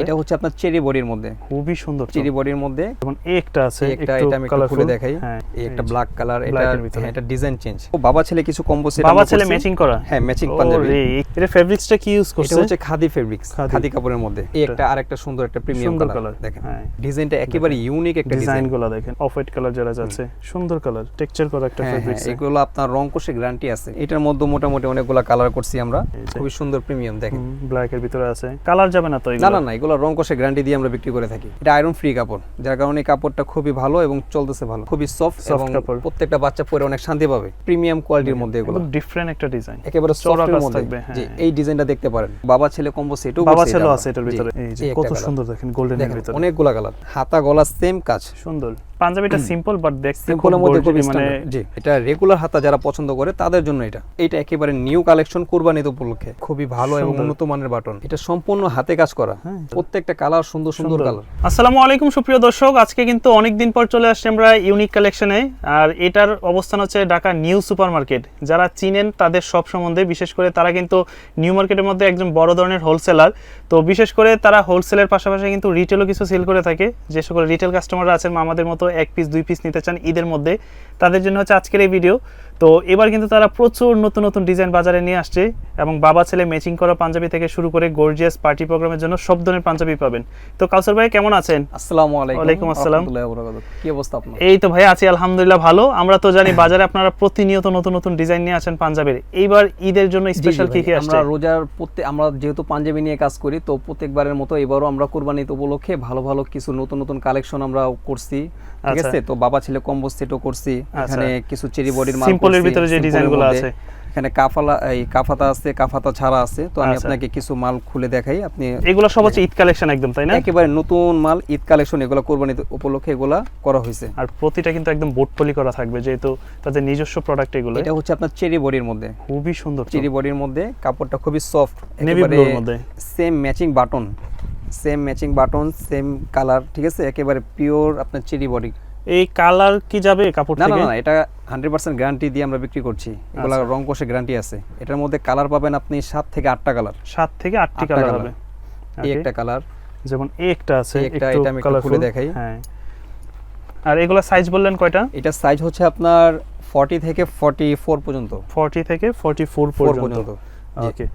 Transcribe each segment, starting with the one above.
এটা হচ্ছে আপনার চেরি বডির মধ্যে, খুবই সুন্দর চেরি বডির মধ্যে। যেমন একটা আছে, এটা আমি একটু খুলে দেখাই। এই একটা ব্ল্যাক কালার, এটা ডিজাইন চেঞ্জ। বাবা ছেলে কিছু কম্বো সেট, বাবা ছেলে ম্যাচিং করা। হ্যাঁ, ম্যাচিং পাঞ্জাবি। এর ফেব্রিক্সটা কি ইউজ করছে? এটা হচ্ছে খাদি ফেব্রিক্স, খাদি কাপড়ের মধ্যে। এই একটা আরেকটা সুন্দর একটা প্রিমিয়াম কালার দেখেন। ডিজাইনটা একেবারে ইউনিক একটা ডিজাইনগুলো দেখেন, অফ হোয়াইট কালার যারা যাচ্ছে, সুন্দর কালার, টেক্সচার করা একটা ফেব্রিক্স। এগুলো আপনার রং কোষে গ্যারান্টি আছে। এটার মধ্যে মোটামুটি অনেকগুলো কালার করছি আমরা, খুবই সুন্দর প্রিমিয়াম দেখেন। ব্ল্যাক এর ভিতরে আছে, কালার যাবে না তো? না, এগুলো রং কোষে গ্যারান্টি দিয়ে আমরা বিক্রি করে থাকি। এটা আয়রন ফ্রি কাপড়, যার কারণে কাপড়টা খুবই ভালো এবং চলতেছে ভালো, খুবই সফট এবং প্রত্যেকটা বাচ্চা পরে অনেক শান্তি পাবে। প্রিমিয়াম কোয়ালিটির মধ্যে এগুলো, ডিফারেন্ট একটা ডিজাইন, একেবারে সফটের মধ্যে। জি, এই ডিজাইনটা দেখতে পারেন। বাবা ছেলে কম্বো সেটও বাবা ছেলে আছে এটার ভিতরে। এই যে কত সুন্দর দেখেন, গোল্ডেন এর ভিতরে অনেকগুলা কালার, হাতা গলা সেম কাজ, সুন্দর। পাঞ্জাবিটা সিম্পল বাট দেখতে সিম্পলের মধ্যে খুবই স্ট্যান্ডার্ড। জি, এটা রেগুলার হাতা যারা পছন্দ করে তাদের জন্য এটা একেবারে নিউ কালেকশন, কুরবানি উপলক্ষে খুবই ভালো এবং উন্নত মানের বাটন। এটা সম্পূর্ণ হাতে কাজ করা, প্রত্যেকটা কালার সুন্দর সুন্দর কালার। আসসালামু আলাইকুম সুপ্রিয় দর্শক, আজকে কিন্তু অনেক দিন পর চলে আসছি আমরা ইউনিক কালেকশনে। আর এটার অবস্থান হচ্ছে ঢাকা নিউ সুপার মার্কেট। যারা চিনেন তাদের সব সম্বন্ধে, বিশেষ করে তারা কিন্তু নিউ মার্কেটের মধ্যে একজন বড় ধরনের হোলসেলার। তো বিশেষ করে তারা হোলসেলের পাশাপাশি কিন্তু রিটেলও কিছু সেল করে থাকে। যে সকল রিটেল কাস্টমাররা আছেন আমাদের মতো 1 পিস 2 পিস নিতে চান ঈদের মধ্যে, তাদের জন্য হচ্ছে আজকের এই ভিডিও। তো এবার কিন্তু তারা প্রচুর নতুন নতুন ডিজাইন বাজারে নিয়ে আসছে এবং বাবা ছেলে ম্যাচিং করা পাঞ্জাবি থেকে শুরু করে গর্জিয়াস পার্টি প্রোগ্রামের জন্য সব ধরনের পাঞ্জাবি পাবেন। তো কাউসার ভাই কেমন আছেন? আসসালামু আলাইকুম। ওয়ালাইকুম আসসালাম। কি অবস্থা আপনার? এই তো ভাই আছি আলহামদুলিল্লাহ ভালো। আমরা তো জানি বাজারে আপনারা প্রতিনিয়ত নতুন নতুন ডিজাইন নিয়ে আসেন পাঞ্জাবির। এইবার ঈদের জন্য স্পেশাল কি আসছে? আমরা রোজার আমরা যেহেতু পাঞ্জাবি নিয়ে কাজ করি, তো প্রত্যেকবারের মতো এবারও আমরা কুরবানি উপলক্ষে ভালো ভালো কিছু নতুন নতুন কালেকশন আমরা করছি। ঠিক আছে, তো বাবা ছেলে কম্বো সেটও করছি। এখানে কিছু চেরি বডির মাল, সিম্পলের ভিতরে যে ডিজাইনগুলো আছে, এখানে কাফাতা আছে, কাফাতা ছাড়া আছে। তো আমি আপনাকে কিছু মাল খুলে দেখাই। আপনি এগুলো সব হচ্ছে ঈদ কালেকশন একদম, তাই না? একেবারে নতুন মাল, ঈদ কালেকশন, এগুলো কুরবানি উপলক্ষে এগুলা করা হয়েছে। আর প্রতিটা কিন্তু একদম বোট পলি করা থাকবে, যেহেতু তাদের নিজস্ব প্রোডাক্ট এগুলো। এটা হচ্ছে আপনার চেরি বডির মধ্যে, খুবই সুন্দর চেরি বডির মধ্যে। কাপড়টা খুবই সফট, নেভি ব্লুর মধ্যে, same matching button, same colour. ঠিক আছে, একেবারে পিওর আপনার চেরি বডি। এই কালার কি যাবে কাপড় থেকে? না, এটা 100% গ্যারান্টি দিয়ে আমরা বিক্রি করছি। এগুলা রং কোষে গ্যারান্টি আছে। এটার মধ্যে কালার পাবেন আপনি 7 থেকে 8টা কালার। 7 থেকে 8টি কালার হবে। এই একটা কালার, যেমন এই একটা আছে, এটা আমি একটু খুলে দেখাই। হ্যাঁ। আর এগুলা সাইজ বললেন কয়টা? এটা সাইজ হচ্ছে আপনার 40 থেকে 44 পর্যন্ত। 40 থেকে 44 পর্যন্ত। ওকে,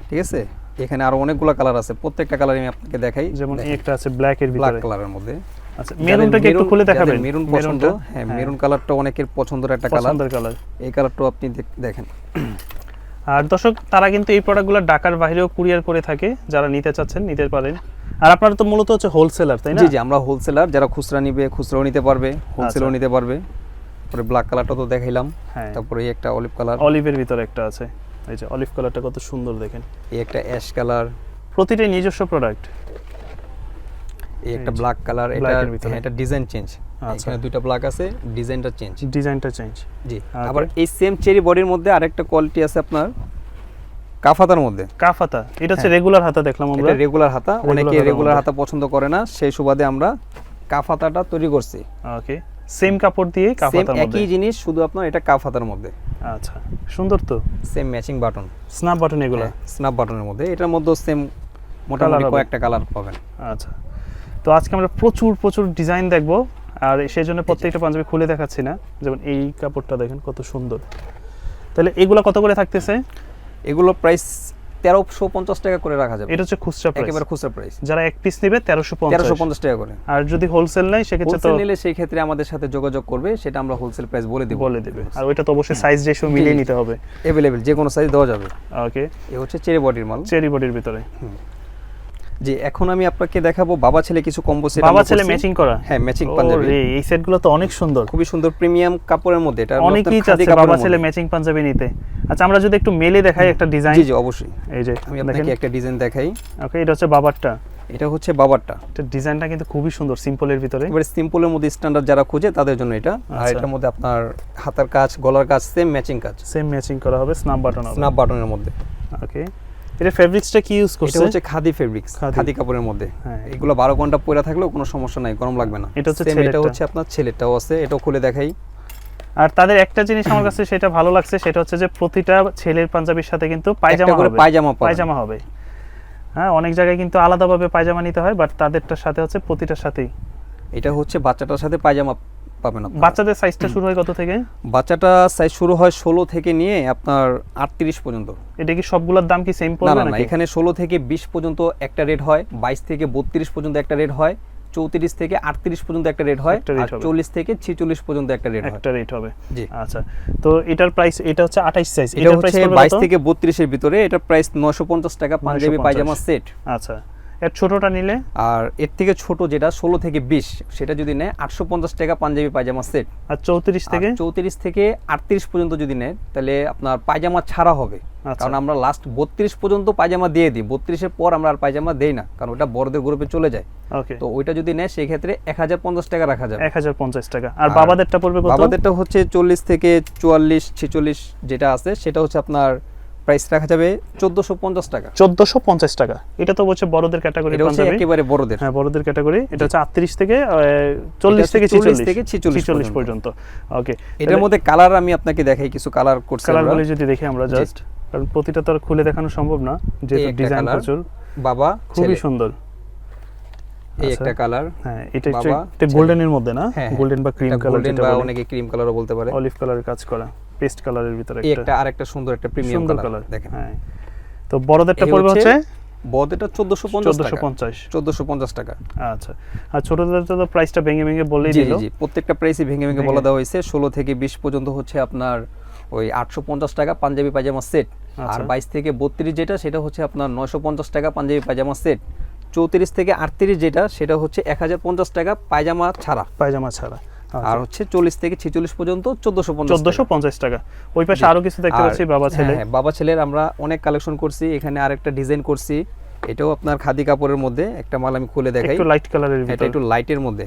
ঠিক আছে। এখানে আরো অনেকগুলো কালার আছে, প্রত্যেকটা কালার আমি আপনাকে দেখাই। যেমন এই একটা আছে ব্ল্যাক এর ভিতরে, ব্ল্যাক কালারের মধ্যে। আচ্ছা, মেরুনটাকে একটু খুলে দেখাবেন। মেরুন পছন্দ? হ্যাঁ, মেরুন কালারটা অনেকের পছন্দের একটা কালার। এই কালারটাও আপনি দেখেন। আর দর্শক, তারা কিন্তু এই প্রোডাক্টগুলো ঢাকার বাইরেও কুরিয়ার করে থাকে, যারা নিতে চাচ্ছেন নিতে পারেন। আর আপনারা তো মূলত হচ্ছে হোলসেলার, তাই না? জি, আমরা হোলসেলার। যারা খুচরা নিবে খুচরাও নিতে পারবে, হোলসেলও নিতে পারবে। পরে ব্ল্যাক কালারটা তো দেখাইলাম। তারপরে এই একটা অলিভ কালার, অলিভের ভিতরে একটা আছে। এই যে অলিভ কালারটা কত সুন্দর দেখেন। এই একটা অ্যাশ কালার, প্রতিটাই নিজস্ব প্রোডাক্ট। এই একটা ব্ল্যাক কালার, এটা ডিজাইন চেঞ্জ। এখানে দুইটা ব্ল্যাক আছে, ডিজাইনটা চেঞ্জ। জি, আবার এই সেম চেরি বডির মধ্যে আরেকটা কোয়ালিটি আছে আপনার কাফাতার মধ্যে। কাফাতা এটা হচ্ছে রেগুলার হাতা, দেখলাম আমরা। এটা রেগুলার হাতা, অনেকে রেগুলার হাতা পছন্দ করে না, সেই সুবাদে আমরা কাফাতাটা তৈরি করছি। ওকে, সেম কাপড় দিয়ে কাফাতার মধ্যে একই জিনিস, শুধু আপনার এটা কাফাতার মধ্যে। আচ্ছা, সুন্দর তো। Same matching button, snap button এগুলো। স্ন্যাপ বাটনের মধ্যে, এটার মধ্যে সেম মোটামুটি কয়েকটা কালার পাবেন। আচ্ছা, তো আজকে আমরা প্রচুর ডিজাইন দেখবো, আর সেই জন্য প্রত্যেকটা পাঞ্জাবি খুলে দেখাচ্ছি না। যেমন এই কাপড়টা দেখেন কত সুন্দর। তাহলে এগুলো কত করে থাকতেছে? এগুলো প্রাইস 1350 টাকা করে রাখা যাবে। এটা হচ্ছে খুচরা প্রাইস, একেবারে খুচরা প্রাইস। যারা এক পিস নেবে 1350 টাকা করে। আর যদি হোলসেল নেয় সেক্ষেত্রে তো নিলে সেই ক্ষেত্রে আমাদের সাথে যোগাযোগ করবে, সেটা আমরা হোলসেল প্রাইস বলে দেব। আর ওইটা তো অবশ্যই সাইজ রেশিও মিলিয়ে নিতে হবে। अवेलेबल যে কোনো সাইজ দেওয়া যাবে। ওকে, এই হচ্ছে চেরি বডির মাল, চেরি বডির ভিতরে। জি, এখন আমি আপনাকে দেখাবো বাবা ছেলে কিছু কম্বো সেট। বাবা ছেলে ম্যাচিং করা। হ্যাঁ, ম্যাচিং পাঞ্জাবি। এই সেটগুলো তো অনেক সুন্দর, খুবই সুন্দর প্রিমিয়াম কাপড়ের মধ্যে। এটা অনেকেই চাচ্ছে বাবা ছেলে ম্যাচিং পাঞ্জাবি নিতে। আচ্ছা, আমরা যদি একটু মেলে দেখাই একটা ডিজাইন। জি, অবশ্যই। এই যে আমি আপনাকে একটা ডিজাইন দেখাই। ওকে, এটা হচ্ছে বাবারটা। এটা হচ্ছে বাবারটা। এটা ডিজাইনটা কিন্তু খুবই সুন্দর, সিম্পলের ভিতরে। এবারে সিম্পলের মধ্যে স্ট্যান্ডার্ড যারা খোঁজে তাদের জন্য এটা। আর এটার মধ্যে আপনার হাতার কাজ, গলার কাজ সেম ম্যাচিং করা হবে, স্ন্যাপ বাটনের মধ্যে। ওকে, এটা ফেব্রিক্সটা কি ইউজ করছে? এটা হচ্ছে খাদি ফেব্রিক্স, খাদি কাপড়ের মধ্যে। এগুলো 12 ঘন্টা পরে থাকলেও কোনো সমস্যা নাই, গরম লাগবে না। এটা হচ্ছে আপনার ছেলেটাও আছে, এটাও খুলে দেখাই। আর তাদের একটা জিনিস আমার কাছে সেটা ভালো লাগছে, সেটা হচ্ছে যে প্রতিটা ছেলের পাঞ্জাবির সাথে কিন্তু পায়জামা হবে। হ্যাঁ, অনেক জায়গায় কিন্তু আলাদাভাবে পায়জামা নিতে হয়, বাট তাদেরটার সাথে হচ্ছে প্রতিটার সাথেই। এটা হচ্ছে বাচ্চাটার সাথে পায়জামা পাবেন আপনারা। বাচ্চাদের সাইজটা শুরু হয় কত থেকে? বাচ্চাটা সাইজ শুরু হয় 16 থেকে নিয়ে আপনার 38 পর্যন্ত। এটা কি সবগুলোর দাম কি সেম না পড়বে না না, নাকি? এখানে 16 থেকে 20 পর্যন্ত একটা রেট হয়, 22 থেকে 32 পর্যন্ত একটা রেট হয়, 34 থেকে 38 পর্যন্ত একটা রেট হয়, একটা rate আর হবে। 40 থেকে 46 পর্যন্ত একটা রেট হয়। একটা রেট হবে। জি। আচ্ছা, তো এটার প্রাইস, এটা হচ্ছে 28 সাইজ, এটা এটার প্রাইস হচ্ছে পড়বে 22 কত? থেকে 32 এর ভিতরে, এটা প্রাইস 950 টাকা পাঞ্জাবি 950 পায়জামা সেট। আচ্ছা, এর ছোটটা নিলে? আর এর থেকে ছোট যেটা 16 থেকে 20 সেটা যদি নেয় 850 টাকা পাঞ্জাবি পায়জামা সেট। আর 34 থেকে? 34 থেকে 38 পর্যন্ত যদি নেয় তাহলে আপনার পায়জামা ছাড়া হবে। আচ্ছা। কারণ আমরা লাস্ট 32 পর্যন্ত পায়জামা দিয়ে দিই, 32 এর পর আমরা আর পায়জামা দেই না, কারণ ওটা বড়দের গ্রুপে চলে যায়। ওকে, তো ওইটা যদি নেয় সেই ক্ষেত্রে 1050 টাকা রাখা যাবে। 1050 টাকা। আর বাবাদেরটা পড়বে কত? বাবাদেরটা হচ্ছে 40 থেকে 44 46 যেটা আছে সেটা হচ্ছে আপনার প্রাইস রাখা যাবে 1450 টাকা। 1450 টাকা। এটা তো বলছে বড়দের ক্যাটাগরি এটা হচ্ছে পাঞ্জাবি। একেবারে বড়দের। হ্যাঁ, বড়দের ক্যাটাগরি। এটা হচ্ছে 38 থেকে 40 থেকে 46 পর্যন্ত। ওকে, এটার মধ্যে কালার আমি আপনাকে দেখাই, কিছু কালার করছি আমরা। কালারগুলো যদি দেখি আমরা জাস্ট, কারণ প্রতিটা তো আর খুলে দেখানো সম্ভব না, যেহেতু একটা ডিজাইন colour, প্রচুর। বাবা খুবই ছেলে। সুন্দর। এই আচ্ছা। একটা কালার। হ্যাঁ, এটা বাবা, একটু গোল্ডেনের মধ্যে না? হ্যাঁ, গোল্ডেন বা ক্রিম এটা কালার, golden যেটা বা বলে অনেকে ক্রিম কালারও বলতে পারে। অলিভ কালারের কাজ করা, পেস্ট কালারের ভিতরে এই একটা একটা আরেকটা সুন্দর একটা প্রিমিয়াম সুন্দর কালার কালার দেখেন। হ্যাঁ, তো বড়দেরটা এই পড়বে হচ্ছে হচ্ছে বড়দেরটা 1450 টাকা। 1450। 1450 টাকা। আচ্ছা, আর ছোটদেরটা তো প্রাইসটা ভেঙে ভেঙে বলেই জি দিল। জি, প্রত্যেকটা প্রাইসই ভেঙে ভেঙে বলা দেওয়া হয়েছে। 16 থেকে 20 পর্যন্ত হচ্ছে আপনার ওই 850 টাকা পাঞ্জাবি পায়জামা সেট। আর আচ্ছা। 22 থেকে 32 যেটা সেটা হচ্ছে আপনার 950 টাকা পাঞ্জাবি পায়জামা সেট। 34 থেকে 38 যেটা সেটা হচ্ছে 1050 টাকা পায়জামা ছাড়া। পায়জামা ছাড়া। আর হচ্ছে 40 থেকে 46 পর্যন্ত 1450 1450 টাকা। ওই পাশে আরো কিছু দেখতে পাচ্ছি, বাবা ছেলে। হ্যাঁ, বাবা ছেলের আমরা অনেক কালেকশন করছি। এখানে আরেকটা ডিজাইন করছি, এটাও আপনার খাদি কাপড়ের মধ্যে। একটা মাল আমি খুলে দেখাই, একটু লাইট কালারের এটা ভিতরে। একটু লাইটের মধ্যে।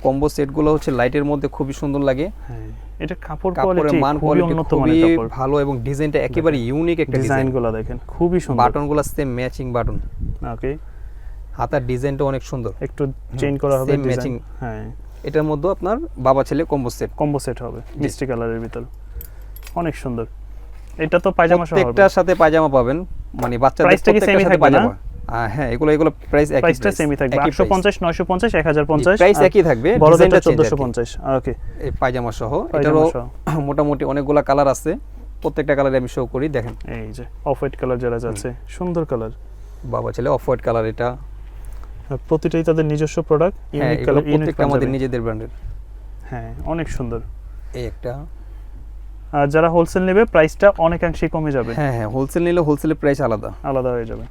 কম্বো সেটগুলো হচ্ছে লাইটের মধ্যে খুবই সুন্দর লাগে। হ্যাঁ, এটা কাপড় কাপড়ের কোয়ালিটি মান খুবই কোয়ালিটি উন্নত খুবই মানের কাপড়। ভালো এবং ডিজাইনটা একেবারে ইউনিক একটা ডিজাইন। ডিজাইনগুলো দেখেন খুবই সুন্দর। বাটনগুলো সেম ম্যাচিং বাটন। ওকে, হাতার ডিজাইনটা অনেক সুন্দর, একটু চেঞ্জ করা হবে same ডিজাইন। matching। হ্যাঁ, এটার মধ্যে আপনার বাবা ছেলে কম্বো সেট। কম্বো সেট হবে মিষ্টি কালারের ভিতর, অনেক সুন্দর। এটা তো পায়জামা সহ হবে। প্রত্যেকটার সাথে পায়জামা পাবেন, মানে বাচ্চাদের প্রাইসটা কি প্রত্যেকটার সেমই সাথে থাকবে না? পায়জামা। হ্যাঁ, এগুলো প্রাইস একই, প্রাইসটা সেমই থাকবে, 850 950 1050। প্রাইস একই থাকবে, বড়দেরটা ডিজাইনটা চেঞ্জ 1450। ওকে, এই পায়জামা সহ। পায়জামা এটারও সহ। মোটামুটি অনেকগুলা কালার আছে, প্রত্যেকটা কালারে আমি শো করি দেখেন। এই যে অফ হোয়াইট কালার যারা যাচ্ছে, সুন্দর কালার। বাবা ছেলে অফ হোয়াইট কালার, এটা প্রতিটাই তাদের নিজস্ব প্রোডাক্ট, হ্যাঁ, ইউনিক এগুলো কালার, ইউনিক প্রত্যেকটা আমাদের নিজেদের ব্র্যান্ডের। হ্যাঁ, অনেক সুন্দর। এই একটা। আর যারা হোলসেল নেবে প্রাইসটা অনেকাংশে কমে যাবে। হ্যাঁ হ্যাঁ, হোলসেল নিলে হোলসেলের প্রাইস আলাদা আলাদা হয়ে যাবে।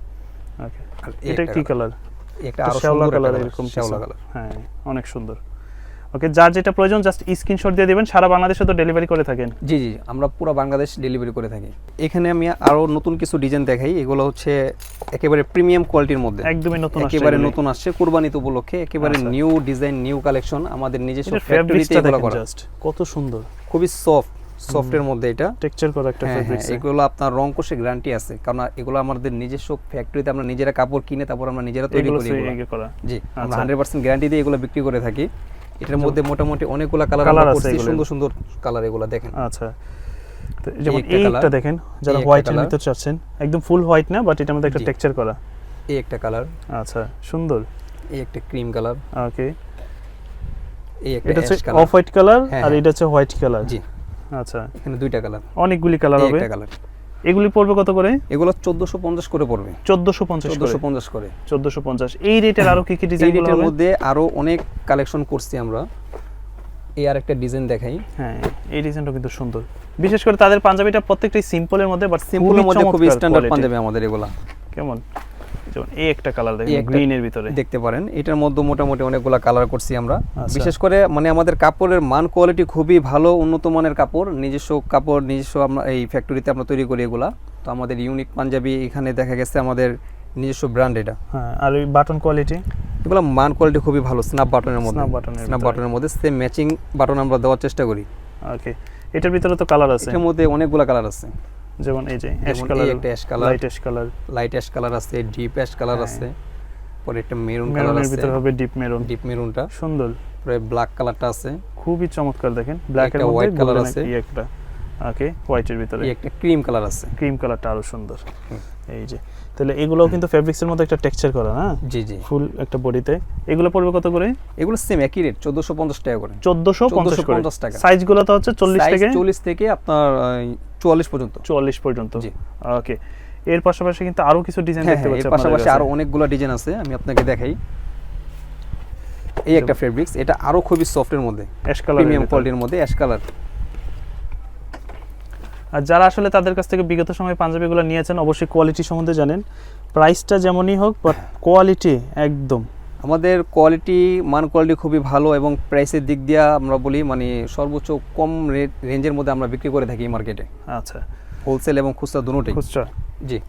ওকে, আর এটা কি কালার? একটা আরো শ্যাওলা সুন্দর কালার, কালার, এরকম শ্যাওলা কিছু। কালার। হ্যাঁ, অনেক সুন্দর। ওকে, যার যেটা প্রয়োজন জাস্ট স্ক্রিনশট দিয়ে দিবেন। সারা বাংলাদেশে তো ডেলিভারি করে থাকেন? জি জি, আমরা পুরো বাংলাদেশ ডেলিভারি করে থাকি। এখানে আমি আরো নতুন কিছু ডিজাইন দেখাই, এগুলো হচ্ছে একেবারে প্রিমিয়াম কোয়ালিটির মধ্যে, একদমই নতুন আসছে, একেবারে নতুন আসছে কুরবানিতে উপলক্ষে। একেবারে আচ্ছা। নিউ ডিজাইন, নিউ কালেকশন, আমাদের নিজস্ব এটা ফ্যাক্টরিতে ফেব্রিক্সটা এগুলো দেখেন করা। জাস্ট কত সুন্দর, খুবই সফটের মধ্যে এটা টেক্সচার করা একটা হ্যাঁ, ফেব্রিক্স। এগুলো আপনার রং কোষে গ্যারান্টি আছে, কারণ এগুলো আমাদের নিজস্ব ফ্যাক্টরিতে আমরা নিজেরা কাপড় কিনে তারপর আমরা নিজেরা তৈরি এগুলো করি এগুলো। করা। জি, আমরা আচ্ছা। 100% গ্যারান্টি দিয়ে এগুলো বিক্রি করে থাকি। এটার মধ্যে মোটামুটি অনেকগুলো কালার কালার আমরা আছে করছি, এগুলোর। সুন্দর সুন্দর কালার এগুলো দেখেন। আচ্ছা, তো যেমন একটা এইটা colour, দেখেন, যারা এই একটা হোয়াইটের colour। ভিতর চাচ্ছেন, একদম ফুল হোয়াইট না, বাট এটার মধ্যে একটা জি। টেক্সচার করা। এই একটা কালার, আচ্ছা, সুন্দর। এই একটা ক্রিম কালার, ওকে, এই একটা এটা হচ্ছে ash colour. Off white colour, হ্যাঁ, আর হ্যাঁ। এটা হচ্ছে হোয়াইট কালার। জি, আচ্ছা, এখানে দুইটা কালার, অনেকগুলি কালার এই হবে। একটা কালার। এগুলি পড়বে কত করে? এগুলো 1450 করে পড়বে। 1450 করে। 1450 করে। 1450। এই রেটের আরো কি কি এই ডিজাইন রেটের হবে? মধ্যে আরো অনেক কালেকশন করছি আমরা। এই আরেকটা ডিজাইন দেখাই, হ্যাঁ, এই ডিজাইনটা কিন্তু সুন্দর। বিশেষ করে তাদের পাঞ্জাবিটা প্রত্যেকটাই সিম্পলের মধ্যে, বাট সিম্পলের মধ্যে খুবই স্ট্যান্ডার্ড পাঞ্জাবি আমাদের এগুলা। কেমন? যেমন এই একটা কালার এই দেখেন, একটা গ্রিনের ভিতরে। দেখতে পারেন, এটার মধ্যে মোটামুটি অনেকগুলা কালার করছি আমরা। আচ্ছা। বিশেষ করে মানে আমাদের কাপড়ের মান কোয়ালিটি খুবই ভালো, উন্নত মানের কাপড়, নিজস্ব কাপড়, নিজস্ব আমরা এই ফ্যাক্টরিতে আমরা তৈরি করি এগুলা। তো আমাদের ইউনিক পাঞ্জাবি এখানে দেখা গেছে আমাদের নিজস্ব ব্র্যান্ড এটা। হ্যাঁ, আর ওই বাটন কোয়ালিটি, এগুলো মান কোয়ালিটি খুবই ভালো, স্ন্যাপ বাটনের মধ্যে। স্ন্যাপ বাটনের স্ন্যাপ ভিতরে। বাটনের মধ্যে সেম ম্যাচিং বাটন আমরা দেওয়ার চেষ্টা করি। ওকে, এটার ভিতরে তো কালার আছে, এটার মধ্যে অনেকগুলা কালার আছে, যেমন এই যে অ্যাশ যেমন কালার, এই একটা ash colour, light ash colour, light ash colour আছে, ডিপ অ্যাশ কালার হ্যাঁ। আছে, পরে একটা মেরুন কালার মেরুনের আছে, ভিতরে হবে ডিপ মেরুন, ডিপ মেরুনটা, সুন্দর, পরে ব্ল্যাক কালারটা আছে, খুবই চমৎকার। দেখেন ব্ল্যাক এর একটা মধ্যে white colour golden আছে। এই একটা ওকে, হোয়াইটের ভিতরে এই একটা ক্রিম কালার আছে, ক্রিম কালারটা আরো সুন্দর। এই যে তাহলে এগুলোও কিন্তু ফেব্রিক্সের মধ্যে একটা টেক্সচার করা না? জি জি, ফুল একটা বডিতে। এগুলো পড়বে কত করে? এগুলো সেম একই রেট 1450 টাকা করে। 1450 টাকা। সাইজগুলো তো হচ্ছে 40 থেকে আপনার 44 পর্যন্ত। 44 পর্যন্ত। জি ওকে, এর পাশাপাশি কিন্তু আরো কিছু ডিজাইন দেখতে পাচ্ছি এর পাশাপাশি আরো অনেকগুলো ডিজাইন আছে, আমি আপনাকে দেখাই। এই একটা ফেব্রিক্স, এটা আরো খুবই সফটের মধ্যে, অ্যাশ কালার, প্রিমিয়াম কোয়ালিটির মধ্যে অ্যাশ কালার। আর যারা আসলে তাদের কাছ থেকে বিগত সময়ে পাঞ্জাবিগুলো নিয়েছেন অবশ্যই কোয়ালিটি সম্বন্ধে জানেন। প্রাইসটা যেমনই হোক বাট কোয়ালিটি একদম, আমাদের কোয়ালিটি মান কোয়ালিটি খুবই ভালো এবং প্রাইসের দিক দিয়ে আমরা বলি মানে সর্বোচ্চ কম রেঞ্জের মধ্যে আমরা বিক্রি করে থাকি মার্কেটে। আচ্ছা, হোলসেল এবং খুচরা দুটোই। খুচরা, জি।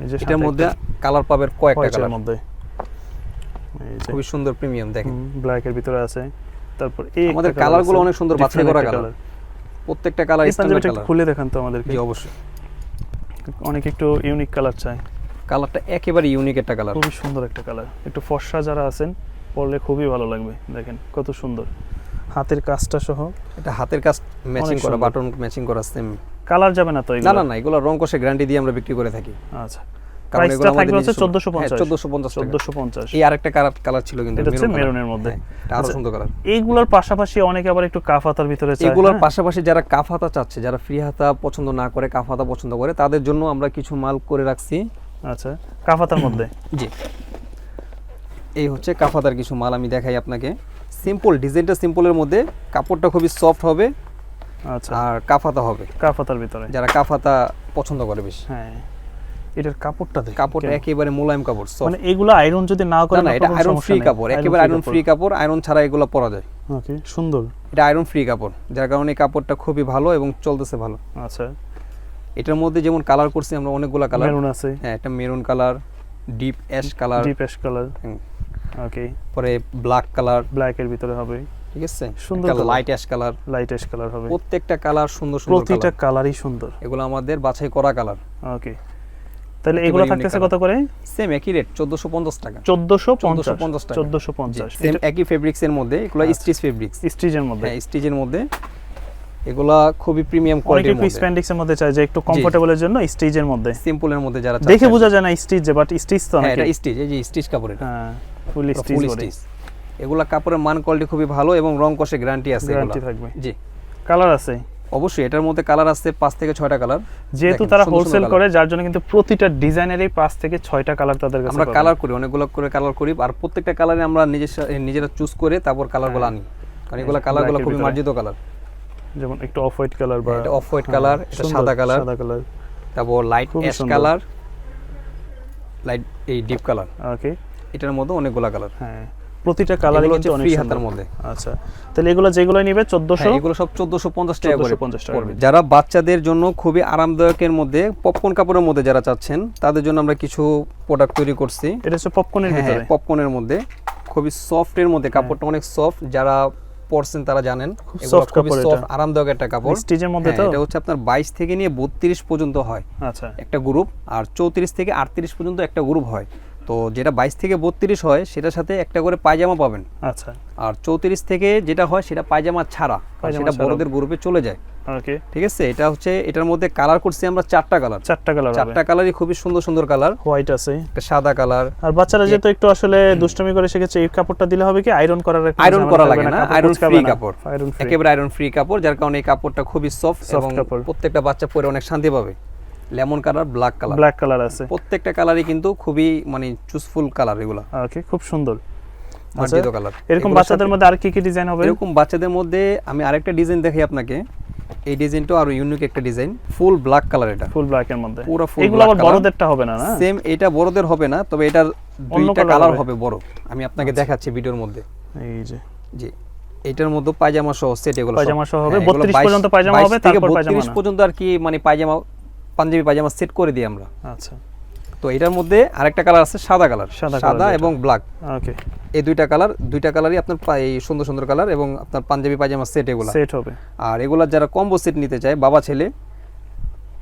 এই যে এটার মধ্যে কালার পাবেন কয়েকটা কালার মধ্যে, খুবই সুন্দর প্রিমিয়াম দেখেন, ব্ল্যাক এর ভিতরে আছে। তারপর এই আমাদের কালারগুলো অনেক সুন্দর বাছাই করা কালার, প্রত্যেকটা কালার স্ট্যান্ডার্ড কালার। খুলে দেখান তো আমাদেরকে। জি অবশ্যই, অনেক একটু ইউনিক কালার চাই। কালারটা একেবারে ইউনিক একটা কালার, খুবই সুন্দর একটা কালার। একটু ফর্সা যারা আছেন পরলে খুবই ভালো লাগবে। দেখেন কত সুন্দর হাতের কাজটা সহ, এটা হাতের কাজ ম্যাচিং করা, বাটন ম্যাচিং করা সেম। কালার যাবে না তো এগুলো? না না না, এগুলো রং কষে গ্যারান্টি দিয়ে আমরা বিক্রি করে থাকি। আচ্ছা, কারণ এগুলো প্রাইসটা থাকবে আমাদের হচ্ছে 1450। 1450। এই আরেকটা কালার ছিল কিন্তু এটা হচ্ছে মেরুনের মধ্যে, এটা আরো সুন্দর কালার। এইগুলোর পাশাপাশি অনেকে আবার একটু কাফ হাতার ভিতরে চায়। এগুলোর পাশাপাশি যারা কাফ হাতা চাচ্ছে, যারা ফ্রি হাতা পছন্দ না করে কাফ হাতা পছন্দ করে, তাদের জন্য আমরা কিছু মাল করে রাখছি। আচ্ছা, কাফ হাতার মধ্যে? জি, এই হচ্ছে কাফ হাতার কিছু মাল, আমি দেখাই আপনাকে। সিম্পল ডিজাইনটা সিম্পলের মধ্যে, কাপড়টা খুবই সফট হবে। আচ্ছা, আর কাফ হাতা হবে, কাফ হাতার ভিতরে যারা কাফ হাতা পছন্দ করে বেশি। হ্যাঁ, এটার কাপড়টা দেখুন, কাপড়টা একেবারে মোলায়েম কাপড়, মানে এগুলো আয়রন যদি না করে না, এটা আয়রন ফ্রি কাপড়, একেবারে আয়রন ফ্রি কাপড়, আয়রন ছাড়া এগুলো পরা যায়। ওকে, সুন্দর। এটা আয়রন ফ্রি কাপড়, যার কারণে কাপড়টা খুবই ভালো এবং চলতেছে ভালো। আচ্ছা, এটার মধ্যে যেমন কালার করছি আমরা অনেকগুলো কালার। মেরুন আছে, হ্যাঁ, এটা maroon colour, deep ash colour, deep ash colour. Okay, পরে ব্ল্যাক কালার, ব্ল্যাক এর ভিতরে হবে, ঠিক আছে, সুন্দর light ash colour, light ash colour হবে। প্রত্যেকটা কালার সুন্দর সুন্দর, প্রতিটা কালারই সুন্দর। এগুলো আমাদের বাছাই করা কালার। ওকে, তাহলে এগুলো থাকতেছে কত করে? সেম একই রেট 1450 টাকা। 1450 টাকা, 1450 সেম একই ফেব্রিক্স এর মধ্যে, এগুলো স্টিচ ফেব্রিক্স, স্টিচের মধ্যে। হ্যাঁ, স্টিচের মধ্যে। এগুলা খুবই প্রিমিয়াম কোয়ালিটির মধ্যে, স্প্যান্ডিক্সের মধ্যে চাই যে একটু কমফোর্টেবলের জন্য স্টিচের মধ্যে, সিম্পলের মধ্যে যারা দেখে বোঝা যায় না স্টিচ যে, বাট স্টিচ তো হ্যাঁ, নাকি? এটা স্টিচ, এই যে স্টিচ কাপড়, এটা হ্যাঁ, ফুল ফুল স্টিচ। স্টিচ। এগুলা কাপড়ের মান কোয়ালিটি খুবই ভালো এবং রং কষে গ্যারান্টি আছে, গ্যারান্টি থাকবে। জি, কালার আছে অবশ্যই, এটার মধ্যে কালার আছে 5 থেকে 6টা কালার। যেহেতু তারা হোলসেল করে, যার জন্য কিন্তু প্রতিটা ডিজাইনেরই 5 থেকে 6টা কালার তাদের কাছে আমরা কালার করি, অনেকগুলো করে কালার করি, আর প্রত্যেকটা কালারে আমরা নিজেরা চুজ করে তারপর কালারগুলো আনি, কারণ এগুলো কালারগুলো খুবই মার্জিত কালার। যেমন একটু অফ হোয়াইট কালার, বা এটা অফ হোয়াইট কালার, এটা সাদা কালার, তারপর লাইট অ্যাশ কালার, লাইট এই ডিপ কালার। ওকে, এটার মধ্যে অনেকগুলো কালার। হ্যাঁ, প্রতিটা কালারই কিন্তু অনেক ফ্রি সুন্দর হাতার মধ্যে। আচ্ছা, তাহলে এগুলো যেগুলো নিবে 1400, এগুলো সব 1450 টাকা করে 1450 টাকা পড়বে। যারা বাচ্চাদের জন্য খুবই আরামদায়কের মধ্যে, পপকর্ন কাপড়ের মধ্যে যারা চাচ্ছেন, তাদের জন্য আমরা কিছু প্রোডাক্ট তৈরি করছি। এটা হচ্ছে পপকর্নের ভিতরে, পপকর্নের মধ্যে খুবই সফটের মধ্যে, কাপড়টা অনেক সফট, যারা পরছেন তারা জানেন, সফট কাপড়, সফট আরামদায়ক একটা কাপড়। স্টিচের মধ্যে তো এটা হচ্ছে আপনার 22 থেকে নিয়ে 32 পর্যন্ত হয় আচ্ছা একটা গ্রুপ, আর 34 থেকে 38 পর্যন্ত একটা গ্রুপ হয়। তো যেটা 22 থেকে 32 হয় সেটার সাথে একটা করে পায়জামা পাবেন। আচ্ছা, আর 34 থেকে যেটা হয় সেটা পায়জামা ছাড়া, সেটা বড়দের গ্রুপে চলে যায়। ওকে, ঠিক আছে, এটা হচ্ছে, এটার মধ্যে কালার করছি আমরা 4টা কালার। 4টা কালার, 4টা কালারই খুবই সুন্দর সুন্দর কালার। হোয়াইট আছে, একটা সাদা কালার। আর বাচ্চারা যেহেতু একটু আসলে দুষ্টামি করে শিখেছে, এই কাপড়টা দিলে হবে কি আয়রন করার, আয়রন করা লাগে না, আয়রন ফ্রি কাপড়, একেবারে আয়রন ফ্রি কাপড়, যার কারণে এই কাপড়টা খুবই সফট এবং প্রত্যেকটা বাচ্চা পরে অনেক শান্তি পাবে। লেমন কালার, ব্ল্যাক কালার আছে, প্রত্যেকটা কালারই কিন্তু খুবই মানে চুজফুল কালার এগুলো। ওকে, খুব সুন্দর মার্জিত কালার। এরকম বাচ্চাদের মধ্যে আর কি কি ডিজাইন হবে? এরকম বাচ্চাদের মধ্যে আমি আরেকটা ডিজাইন দেখাই আপনাকে। এই ডিজাইনটাও আরো ইউনিক একটা ডিজাইন, ফুল ব্ল্যাক কালার, এটা ফুল ব্ল্যাক এর মধ্যে। পুরো ফুল এগুলো আবার বড়দেরটা হবে না? না, সেম এটা বড়দের হবে না, তবে এটার দুইটা কালার হবে বড়, আমি আপনাকে দেখাচ্ছি ভিডিওর মধ্যে। এই যে, জি, এটার মধ্যে পায়জামা সহ সেট, এগুলো পায়জামা সহ হবে, 32 পর্যন্ত পায়জামা হবে, তারপর পায়জামা 32 পর্যন্ত আর কি, মানে পায়জামা, পাঞ্জাবি পায়জামা সেট করে দিই আমরা। আচ্ছা, তো এটার মধ্যে আরেকটা কালার আছে সাদা কালার, সাদা এবং ব্ল্যাক। ওকে, এই দুইটা কালারই আপনার এই সুন্দর সুন্দর কালার, এবং আপনার পাঞ্জাবি পায়জামা সেট এগুলা সেট হবে। আর এগুলা যারা কম্বো সেট নিতে চায় বাবা ছেলে,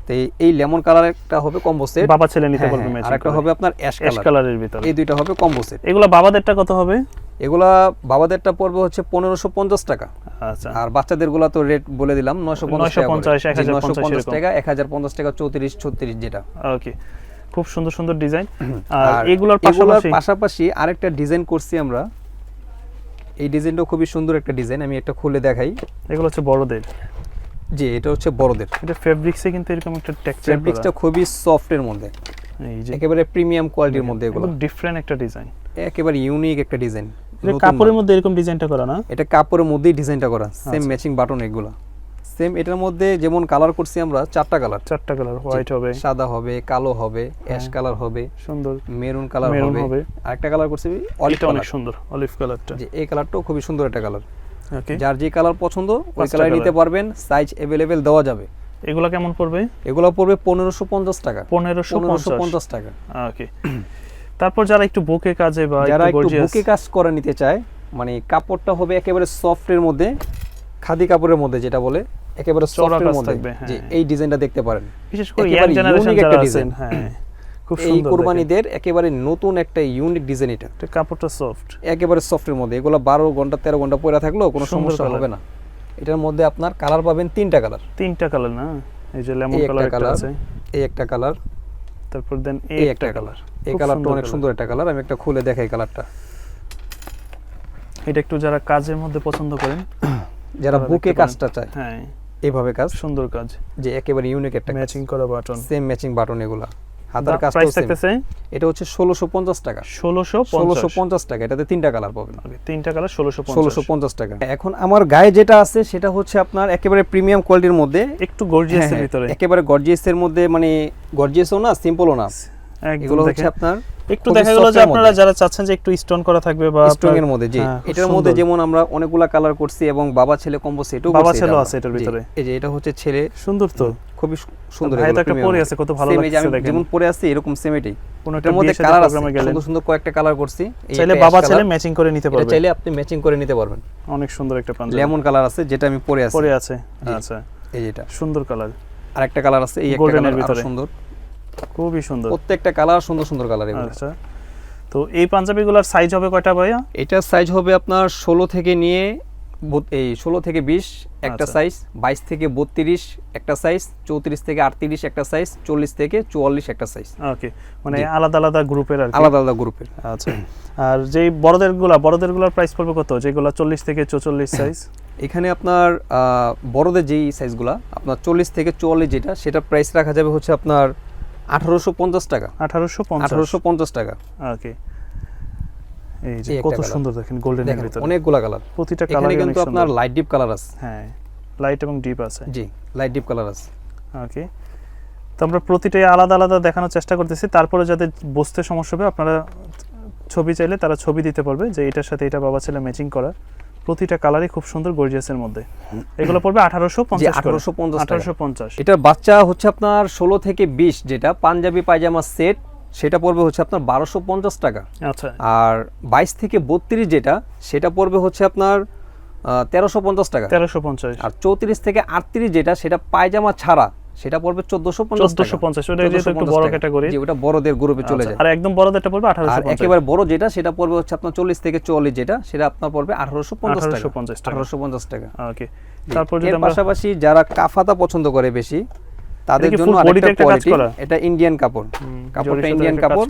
তো এই লেমন কালার একটা হবে কম্বো সেট, বাবা ছেলে নিতে পারবে ম্যাচিং। আর একটা হবে আপনার অ্যাশ কালারের ভিতরে, এই দুইটা হবে কম্বো সেট। এগুলা বাবাদেরটা কত হবে? এগুলা বাবাদেরটা পড়বে হচ্ছে 1550 টাকা। আচ্ছা, আর বাচ্চাদেরগুলা তো রেট বলে দিলাম 950 টাকা, 950 টাকা, 1050 টাকা, 34 36 যেটা। ওকে, খুব সুন্দর সুন্দর ডিজাইন। আর আর এগুলোর পাশাপাশি আরেকটা ডিজাইন করছি আমরা। এই ডিজাইনটাও খুবই সুন্দর একটা ডিজাইন, আমি একটা খুলে দেখাই। এগুলো হচ্ছে বড়দের। জি, এটা হচ্ছে বড়দের। এটা ফেব্রিক্সে কিন্তু এরকম একটা টেক্সচার, ফেব্রিক্সটা খুবই সফট এর মধ্যে, এই যে একেবারে প্রিমিয়াম কোয়ালিটির মধ্যে। এগুলো ডিফারেন্ট একটা ডিজাইন, একেবারে ইউনিক একটা ডিজাইন। এটা কাপড়ের মধ্যে এরকম ডিজাইনটা করা না? এটা কাপড়ের মধ্যেই ডিজাইনটা করা, সেম ম্যাচিং বাটন এগুলো সেম। এটার মধ্যে যেমন কালার করছি আমরা 4টা কালার, 4টা কালার, হোয়াইট হবে, সাদা হবে, কালো হবে, অ্যাশ কালার হবে, সুন্দর মেরুন কালার হবে, আরেকটা কালার করছি অলিভ, অনেক সুন্দর অলিভ কালারটা। যে এই কালারটাও খুবই সুন্দর একটা কালার। ওকে, যার যে কালার পছন্দ ওই কালার নিতে পারবেন, সাইজ अवेलेबल দেওয়া যাবে। এগুলা কেমন পড়বে? এগুলো পড়বে 1550 টাকা। 1550 টাকা। ওকে, তারপর যারা একটু বুকে কাজে বা যারা একটু একটু গর্জিয়াস বুকে কাজ করে নিতে চায়, মানে কাপড়টা হবে একেবারে সফট এর মধ্যে, খাদি কাপড়ের মধ্যে যেটা বলে, একেবারে সফট এর মধ্যে, যে এই ডিজাইনটা দেখতে পারেন। বিশেষ করে ইয়াং জেনারেশন যারা আছেন, হ্যাঁ খুব সুন্দর। এই কুরবানিদের একেবারে নতুন একটা ইউনিক ডিজাইন এটা। এটা কাপড়টা সফট, একেবারে সফট এর মধ্যে। এগুলো 12 ঘন্টা 13 ঘন্টা পরে থাকলেও কোনো সমস্যা হবে না। এটার মধ্যে আপনার কালার পাবেন 3টা কালার। 3টা কালার না? এই যে লেমন কালার একটা আছে, এই একটা কালার, তারপর দেন এই একটা কালার। এই কালারটা অনেক সুন্দর একটা কালার, আমি একটা খুলে দেখাই কালারটা। এটা একটু যারা কাজের মধ্যে পছন্দ করেন, যারা বুকে কাজটা চায়, হ্যাঁ এইভাবে কাজ, সুন্দর কাজ, যে একেবারে ইউনিক একটা ম্যাচিং করা বাটন, সেম ম্যাচিং বাটন। এগুলা হাতার কাজটা প্রাইস থাকতেছে, এটা হচ্ছে 1650 টাকা। 1650 টাকা। এটাতে 3টা কালার পাবেন। ওকে, 3টা কালার 1650 টাকা। এখন আমার গায়ে যেটা আছে সেটা হচ্ছে আপনার একেবারে প্রিমিয়াম কোয়ালিটির মধ্যে, একটু গর্জিয়াসের ভিতরে, একেবারে গর্জিয়াসের মধ্যে, মানে গর্জিয়াসও না, সিম্পলও না। এগুলো হচ্ছে আপনার একটু দেখা গেল যে আপনারা যারা চাচ্ছেন যে একটু স্টোন করা থাকবে বা স্টোন এর মধ্যে, জি এটার মধ্যে যেমন আমরা অনেকগুলা কালার করছি এবং বাবা ছেলে কম্বো সেটও করছি। বাবা ছেলে আছে এটার ভিতরে। এই যে এটা হচ্ছে ছেলে, সুন্দর তো, খুবই সুন্দর। ভাই তো একটা পরে আছে, কত ভালো লাগছে দেখেন। যেমন পরে আছে এরকম সেম এটাই। কোনটার মধ্যে কালার আছে, সুন্দর সুন্দর কয়েকটা কালার করছি। চাইলে বাবা ছেলে ম্যাচিং করে নিতে পারবেন। এটা চাইলে আপনি ম্যাচিং করে নিতে পারবেন। অনেক সুন্দর একটা পাঞ্জাবি, লেমন কালার আছে যেটা আমি পরে আছে। আচ্ছা, এই যেটা সুন্দর কালার। আরেকটা কালার আছে, এই একটা কালার আরো সুন্দর, খুবই সুন্দর। প্রত্যেকটা কালার সুন্দর সুন্দর কালার এগুলো। আচ্ছা, তো এই পাঞ্জাবিগুলোর সাইজ হবে কয়টা ভাইয়া? এটার সাইজ হবে আপনার 16 থেকে নিয়ে এই 16 থেকে 20 একটা সাইজ, 22 থেকে 32 একটা সাইজ, 34 থেকে 38 একটা সাইজ, 40 থেকে 44 একটা সাইজ। ওকে, মানে আলাদা আলাদা গ্রুপের আর আলাদা আলাদা গ্রুপের। আচ্ছা, আর যেই বড়দেরগুলোর প্রাইস পড়বে কত? যেগুলো 40 থেকে 44 সাইজ। এখানে আপনার বড়দের যেই সাইজগুলো আপনার 40 থেকে 44 যেটা, সেটা প্রাইস রাখা যাবে হচ্ছে আপনার 1850 টাকা। 1850 টাকা। ওকে, এই যে কত সুন্দর দেখেন, গোল্ডেনের ভিতরে অনেকগুলা কালার। প্রতিটা কালারে কিন্তু আপনার লাইট ডিপ কালার আছে। হ্যাঁ, লাইট এবং ডিপ আছে। জি, লাইট ডিপ কালার আছে। ওকে, তো আমরা প্রতিটাই আলাদা আলাদা দেখানোর চেষ্টা করতেছি। তারপরে যাদের বুঝতে সমস্যা হবে, আপনারা ছবি চাইলে তারা ছবি দিতে পারবে যে এটার সাথে এটা বাবা ছেলে ম্যাচিং করা। প্রতিটা কালারই খুব সুন্দর, গর্জিয়াসের মধ্যে। এগুলো পড়বে 1850। এটা বাচ্চা হচ্ছে আপনার 16 থেকে 20 যেটা পাঞ্জাবি পায়জামা সেট, সেটা পড়বে হচ্ছে আপনার 1250 টাকা। আচ্ছা, আর 22 থেকে 32 যেটা, সেটা পড়বে হচ্ছে আপনার 1350 টাকা। 1350। আর 34 থেকে 38 যেটা, সেটা পায়জামা ছাড়া, সেটা পড়বে 1450। ওটা যেটা একটু বড় ক্যাটাগরি, যে ওটা বড়দের গ্রুপে চলে যায়। আর একদম বড়দেরটা পড়বে 1850। আর একেবারে বড় যেটা, সেটা পড়বে হচ্ছে আপনার 40 থেকে 44 যেটা, সেটা আপনার পড়বে 1850 টাকা। 1850 টাকা। ওকে, তারপর যদি আমরা পাশাপাশি যারা কাফাতা পছন্দ করে বেশি, তাদের জন্য আরেকটা কোয়ালিটি, এটা ইন্ডিয়ান কাপড়। কাপড়টা ইন্ডিয়ান কাপড়,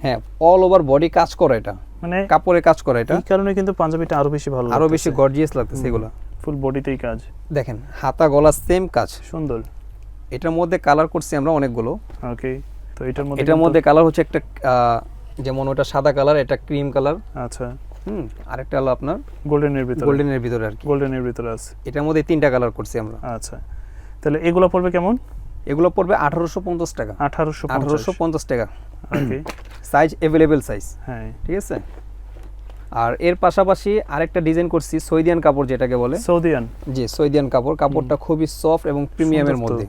হ্যাঁ, অল ওভার বডি কাজ করা, এটা মানে কাপড়ে কাজ করা। এটা এই কারণে কিন্তু পাঞ্জাবিটা আরো বেশি ভালো, আরো বেশি গর্জিয়াস লাগতেছে। এগুলা ফুল বডিতেই কাজ, দেখেন হাতা গলা সেম কাজ, সুন্দর। এটার মধ্যে কালার করছি আমরা অনেকগুলো। ওকে, তো এটার মধ্যে কালার হচ্ছে একটা, যেমন ওটা সাদা কালার, এটা ক্রিম কালার। আচ্ছা, আরেকটা হলো আপনার গোল্ডেনের ভিতরে আর কি, গোল্ডেনের ভিতরে আছে। এটার মধ্যে 3টা কালার করছি আমরা। আচ্ছা, তাহলে এগুলো পড়বে কেমন? এগুলো পড়বে 1850 টাকা। 1850 টাকা। ওকে, সাইজ अवेलेबल সাইজ, হ্যাঁ, ঠিক আছে। আর এর পাশাপাশি আরেকটা ডিজাইন করছি সৌদিয়ান কাপড় যেটাকে বলে। সৌদিয়ান, জি, সৌদিয়ান কাপড়। কাপড়টা খুবই সফট এবং প্রিমিয়ামের মধ্যে।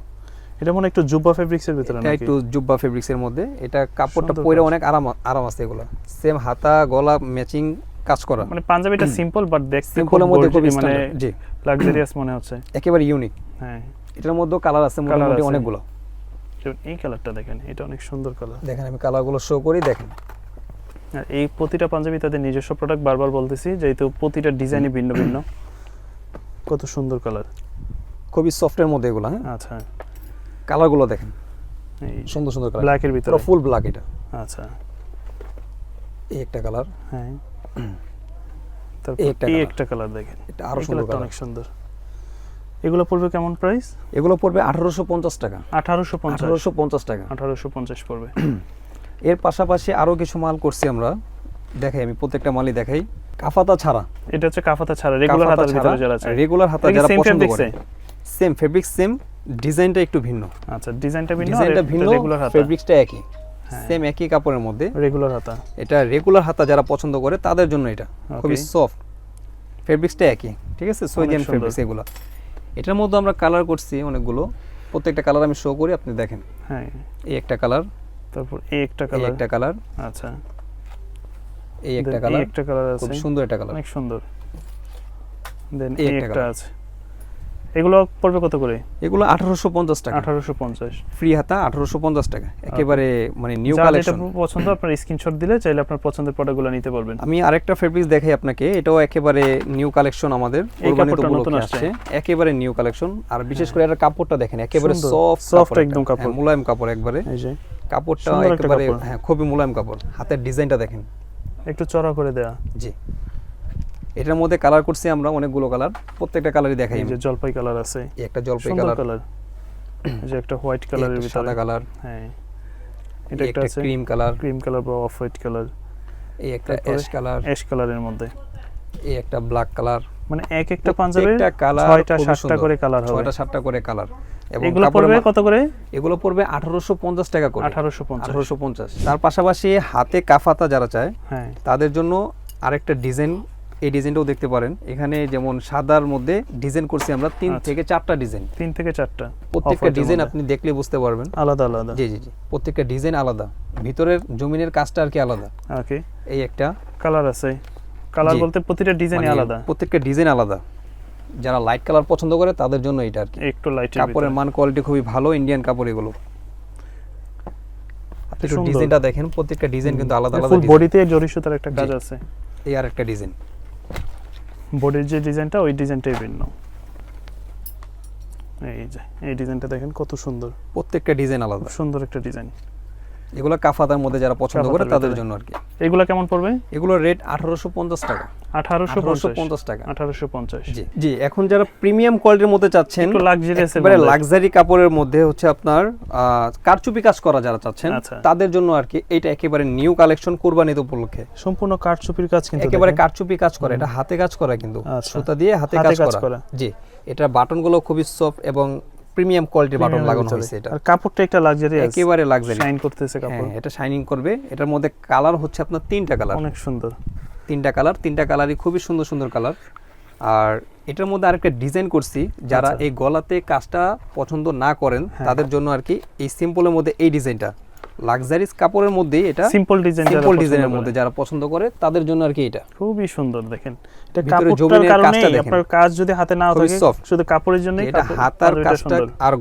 এটা মনে একটু জুব্বা ফেব্রিক্সের ভিতরে নাকি? এটা একটু জুব্বা ফেব্রিক্সের মধ্যে। এটা কাপড়টা পরে অনেক আরাম আছে। এগুলো সেম হাতা গলা ম্যাচিং কাজ করা, মানে পাঞ্জাবিটা সিম্পল বাট দেখতে সিম্পলের মধ্যে খুব মানে জি লাক্সারিয়াস মনে হচ্ছে, একেবারে ইউনিক। হ্যাঁ, এটার মধ্যে কালার আছে মোটামুটি অনেকগুলো। এই কালারটা দেখেন, এটা অনেক সুন্দর কালার। দেখেন আমি কালারগুলো শো করি, দেখেন আর এই প্রতিটা পাঞ্জাবি তাদের নিজস্ব প্রোডাক্ট, বারবার বলতেছি, যেহেতু প্রতিটা ডিজাইনই ভিন্ন ভিন্ন। কত সুন্দর কালার, খুবই সফটের মধ্যে এগুলো। হ্যাঁ, আচ্ছা, কালারগুলো দেখেন, এই সুন্দর সুন্দর কালার, ব্ল্যাকের ভিতরে, পুরো ফুল ব্ল্যাক এটা। আচ্ছা, এই একটা কালার, হ্যাঁ, তারপর এই একটা কালার দেখেন, এটা আরো সুন্দর, অনেক সুন্দর। এগুলো পড়বে কেমন প্রাইস? এগুলো পড়বে 1850 টাকা। 1850 টাকা, 1850 পড়বে। এর পাশাপাশি আরো কিছু মাল করছি আমরা, দেখাই, আমি প্রত্যেকটা মালই দেখাই। কাফাতা ছাড়া, এটা হচ্ছে কাফাতা ছাড়া, রেগুলার হাতার ভিতরে যারা আছে, রেগুলার হাতা যারা পছন্দ করে, সেম ফেব্রিক, সেম ডিজাইনটা একটু ভিন্ন। আচ্ছা, ডিজাইনটা ভিন্ন, ডিজাইনটা ভিন্ন, রেগুলার হাতা, ফেব্রিক্সটা একই, সেম একই কাপড়ের মধ্যে রেগুলার হাতা। এটা রেগুলার হাতা যারা পছন্দ করে তাদের জন্য এটা খুবই সফট, ফেব্রিক্সটা একই, ঠিক আছে, সোয়েডিয়ান ফেব্রিক্স এগুলো। এটার মধ্যে আমরা কালার করছি অনেকগুলো, প্রত্যেকটা কালার আমি শো করি, আপনি দেখেন। হ্যাঁ, এই একটা কালার, তারপর এই একটা কালার, একটা কালার, আচ্ছা, এই একটা কালার, একটা কালার আছে, খুব সুন্দর একটা কালার, অনেক সুন্দর। দেন এই একটা আছে। এগুলো পড়বে কত করে? এগুলো 1850 টাকা। 1850 ফ্রি হাতা 1850 টাকা, একেবারে মানে নিউ কালেকশন। যেটা পছন্দ আপনার স্ক্রিনশট দিলে চাইলে আপনার পছন্দের প্রোডাক্টগুলো নিতে পারবেন। আমি আরেকটা ফেব্রিক্স দেখাই আপনাকে, এটাও একেবারে নিউ কালেকশন, আমাদের কোরবানিতে নতুন আসছে, একেবারে নিউ কালেকশন। আর বিশেষ করে এর কাপড়টা দেখেন, একেবারে সফট একদম কাপড়, মুলায়েম কাপড় একবারে। এই যে কাপড়টা একেবারে, হ্যাঁ, খুবই মুলায়েম কাপড়। হাতের ডিজাইনটা দেখেন, একটু চড়া করে দেয়া। জি, এটার মধ্যে কালার করছি আমরা অনেকগুলো কালার, প্রত্যেকটা কালারই দেখাই। এই যে জলপাই কালার আছে, এই একটা জলপাই কালার, এই যে একটা হোয়াইট কালারের ভিতরে সাদা কালার, হ্যাঁ, এটা একটা আছে ক্রিম কালার বা অফ হোয়াইট কালার, এই একটা অ্যাশ কালারের মধ্যে, এই একটা ব্ল্যাক কালার। মানে এক একটা পাঞ্জাবির একটা কালার 6টা 7টা করে কালার হবে, 6টা 7টা করে কালার। এবং এগুলো পড়বে কত করে? এগুলো পড়বে 1850 টাকা করে। 1850। তার পাশাপাশি হাতে কাফাতা যারা চায়, হ্যাঁ, তাদের জন্য আরেকটা ডিজাইন, এই ডিজাইনটাও দেখতে পারেন। এখানে যেমন সাদার মধ্যে ডিজাইন করছি আমরা 3 থেকে 4টা ডিজাইন, 3 থেকে 4টা, প্রত্যেকটা ডিজাইন আপনি দেখলে বুঝতে পারবেন আলাদা আলাদা। জি জি জি, প্রত্যেকটা ডিজাইন আলাদা, ভিতরের জমিনের কাজটা আর কি আলাদা। ওকে, এই একটা কালার আছে, কালার বলতে প্রতিটা ডিজাইনই আলাদা, প্রত্যেকটা ডিজাইন আলাদা। যারা লাইট কালার পছন্দ করে তাদের জন্য এটা আর কি, একটু লাইটের কাপড়ের মান কোয়ালিটি খুবই ভালো, ইন্ডিয়ান কাপড় এগুলো। আপনি একটু ডিজাইনটা দেখেন, প্রত্যেকটা ডিজাইন কিন্তু আলাদা আলাদা। ফুল বডিতে জরি সুতার একটা কাজ আছে, এই আর একটা ডিজাইন, বডির যে ডিজাইনটা ওই ডিজাইনটাই ভিন্ন। এই যে এই ডিজাইনটা দেখেন কত সুন্দর, প্রত্যেকটা ডিজাইন আলাদা, সুন্দর একটা ডিজাইন। এগুলো কাফাতার মধ্যে যারা পছন্দ করে তাদের জন্য আর কি। এগুলো কেমন পড়বে? এগুলো রেট 1850 টাকা। 1850 টাকা, 1850। জি জি। এখন যারা প্রিমিয়াম কোয়ালিটির মধ্যে চাচ্ছেন, একটু লাক্সারিয়াস, একেবারে লাক্সারি কাপড়ের মধ্যে হচ্ছে আপনার কারচুপি কাজ করা যারা চাচ্ছেন, তাদের জন্য আর কি এটা একেবারে নিউ কালেকশন, কুরবানিতে উপলক্ষে সম্পূর্ণ কারচুপির কাজ, কিন্তু একেবারে কারচুপি কাজ করে, এটা হাতে কাজ করা, কিন্তু সুতা দিয়ে হাতে কাজ করা। জি, এটা বাটনগুলো খুবই সফট এবং প্রিমিয়াম কোয়ালিটির বাটন লাগানো হয়েছে। এটা আর কাপড়টা একটা লাক্সারি, একেবারে লাক্সারি, শাইন করতেছে কাপড়। এটা শাইনিং করবে। এটার মধ্যে কালার হচ্ছে আপনার 3টা কালার, অনেক সুন্দর 3টা কালার, 3টা কালারই খুবই সুন্দর সুন্দর কালার। আর এটার মধ্যে আরেকটা ডিজাইন করছি, যারা এই গলাতে কাজটা পছন্দ না করেন তাদের জন্য আর কি, এই সিম্পলের মধ্যে এই ডিজাইনটা, লাক্সারিস কাপড়ের মধ্যে এটা সিম্পল ডিজাইন, সিম্পল ডিজাইনের মধ্যে যারা পছন্দ করে তাদের জন্য আর কি এটা খুবই সুন্দর। দেখেন এটা কাপড়ের কারণে, আপনার কাজ যদি হাতে না থাকে, শুধু কাপড়ের জন্য এটা হাতার কাজটা আর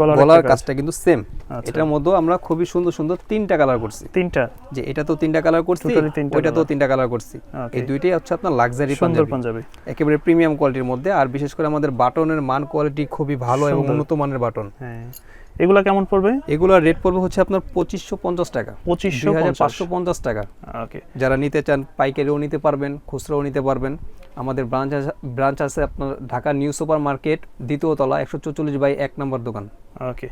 গলার কাজটা কিন্তু সেম। এটার মধ্যে আমরা খুবই সুন্দর সুন্দর 3টা কালার করছি। 3টা, যে এটা তো 3টা কালার করছি, ওইটা তো 3টা কালার করছি। এই দুইটাই হচ্ছে আপনার লাক্সারি পাঞ্জাবি, একেবারে প্রিমিয়াম কোয়ালিটির মধ্যে। আর বিশেষ করে আমাদের বাটনের মান কোয়ালিটি খুবই ভালো এবং উন্নত মানের বাটন। হ্যাঁ, এগুলা কেমন পড়বে? এগুলোর রেট পড়বে হচ্ছে আপনার 2550 টাকা, 2550 টাকা। ওকে, যারা নিতে চান পাইকারিও নিতে পারবেন, খুচরাও নিতে পারবেন। আমাদের ব্রাঞ্চ আছে আপনার ঢাকা নিউ সুপার মার্কেট, 2য় তলা, 144/1 নম্বর দোকান। ওকে,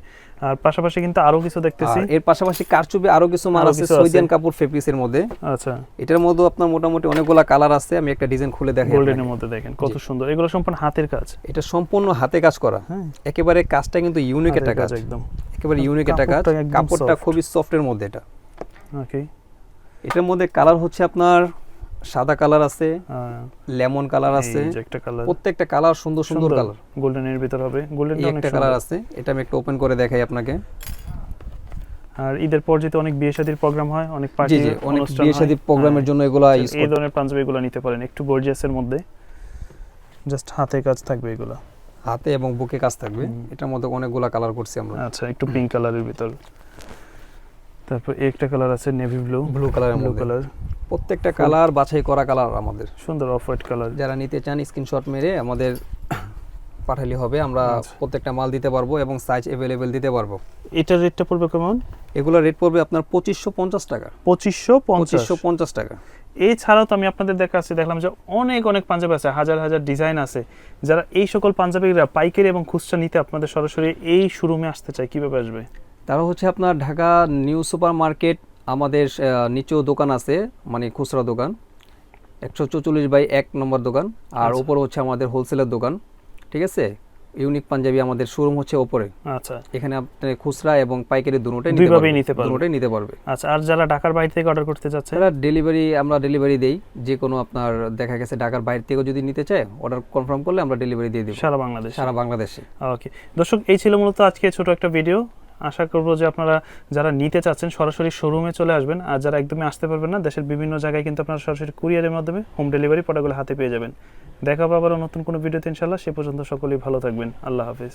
আর পাশাপাশি কিন্তু আরো কিছু দেখতেছি, এর পাশাপাশি কারচুপি আরো কিছু মাল আছে সোয়েডিয়ান কাপড় ফেব্রিক্সের মধ্যে। আচ্ছা, এটার মধ্যে আপনার মোটামুটি অনেকগুলা কালার আছে। আমি একটা ডিজাইন খুলে দেখাই, গোল্ডেনের মধ্যে দেখেন কত সুন্দর। এগুলো সম্পূর্ণ হাতের কাজ, এটা সম্পূর্ণ হাতে কাজ করা। হ্যাঁ, একেবারে কাজটা কিন্তু ইউনিক একটা কাজ, একদম একেবারে ইউনিক একটা কাজ। কাপড়টা খুবই সফটের মধ্যে এটা। ওকে, এটার মধ্যে কালার হচ্ছে আপনার সাদা কালার আছে, লেমন কালার আছে, প্রত্যেকটা কালার সুন্দর সুন্দর কালার। গোল্ডেনের ভিতর হবে, গোল্ডেনটা অনেক কালার আছে। এটা আমি একটু ওপেন করে দেখাই আপনাকে। আর ঈদের পর যেতে অনেক বিয়ে শাদীর প্রোগ্রাম হয়, অনেক পার্টি, অনেক বিয়ে শাদীর প্রোগ্রামের জন্য এগুলা ইউজ এই ধরনের পাঞ্জাবিগুলো নিতে পারেন, একটু গর্জিয়াসের মধ্যে, জাস্ট হাতে কাজ থাকবে, এগুলা হাতে এবং বুকে কাজ থাকবে। এটার মধ্যে অনেকগুলা কালার করছি আমরা। আচ্ছা, একটু পিঙ্ক কালারের ভিতর, তারপর একটা কালার আছে নেভি ব্লু, ব্লু কালারের ব্লু মধ্যে কালার, প্রত্যেকটা কালার বাছাই করা কালার আমাদের। সুন্দর অফ হোয়াইট কালার। যারা নিতে চান স্ক্রিনশট মেরে আমাদের পাঠালে হবে, আমরা প্রত্যেকটা মাল দিতে পারবো এবং সাইজ অ্যাভেলেবেল দিতে পারবো। এটার রেটটা পড়বে কেমন? এগুলো রেট পড়বে আপনার 2550 টাকা। 2550 টাকা। এছাড়াও তো আমি আপনাদের দেখলাম যে অনেক অনেক পাঞ্জাবি আছে, হাজার হাজার ডিজাইন আছে। যারা এই সকল পাঞ্জাবিরা পাইকারি এবং খুচরা নিতে আপনাদের সরাসরি এই শোরুমে আসতে চায়, কিভাবে আসবে? তারা হচ্ছে আপনার ঢাকা নিউ সুপার মার্কেট, আমাদের নিচেও দোকান আছে, মানে খুচরা দোকান 144/1 নম্বর দোকান, আর উপরে হচ্ছে আমাদের হোলসেলের দোকান, ঠিক আছে। ইউনিক পাঞ্জাবি আমাদের শোরুম হচ্ছে উপরে। আচ্ছা, এখানে আপনি খুচরা এবং পাইকারি দুটোটাই নিতে পারবে। আচ্ছা, আর যারা ঢাকার বাইরে থেকে অর্ডার করতে যাচ্ছে, তারা আমরা ডেলিভারি দেই। যে কোনো আপনার দেখা গেছে ঢাকার বাইরে থেকে যদি নিতে চায়, অর্ডার কনফার্ম করলে আমরা ডেলিভারি দিয়ে দেব সারা বাংলাদেশে। ওকে দর্শক, এই ছিল মূলত আজকে ছোট একটা ভিডিও। আশা করব যে আপনারা যারা নিতে চাচ্ছেন সরাসরি শোরুমে চলে আসবেন, আর যারা একদমই আসতে পারবেন না, দেশের বিভিন্ন জায়গায় কিন্তু আপনারা সরাসরি কুরিয়ারের মাধ্যমে হোম ডেলিভারি প্রোডাক্টগুলো হাতে পেয়ে যাবেন। দেখা হবে আবার নতুন কোনো ভিডিওতে ইনশাআল্লাহ। সে পর্যন্ত সকলেই ভালো থাকবেন। আল্লাহ হাফেজ।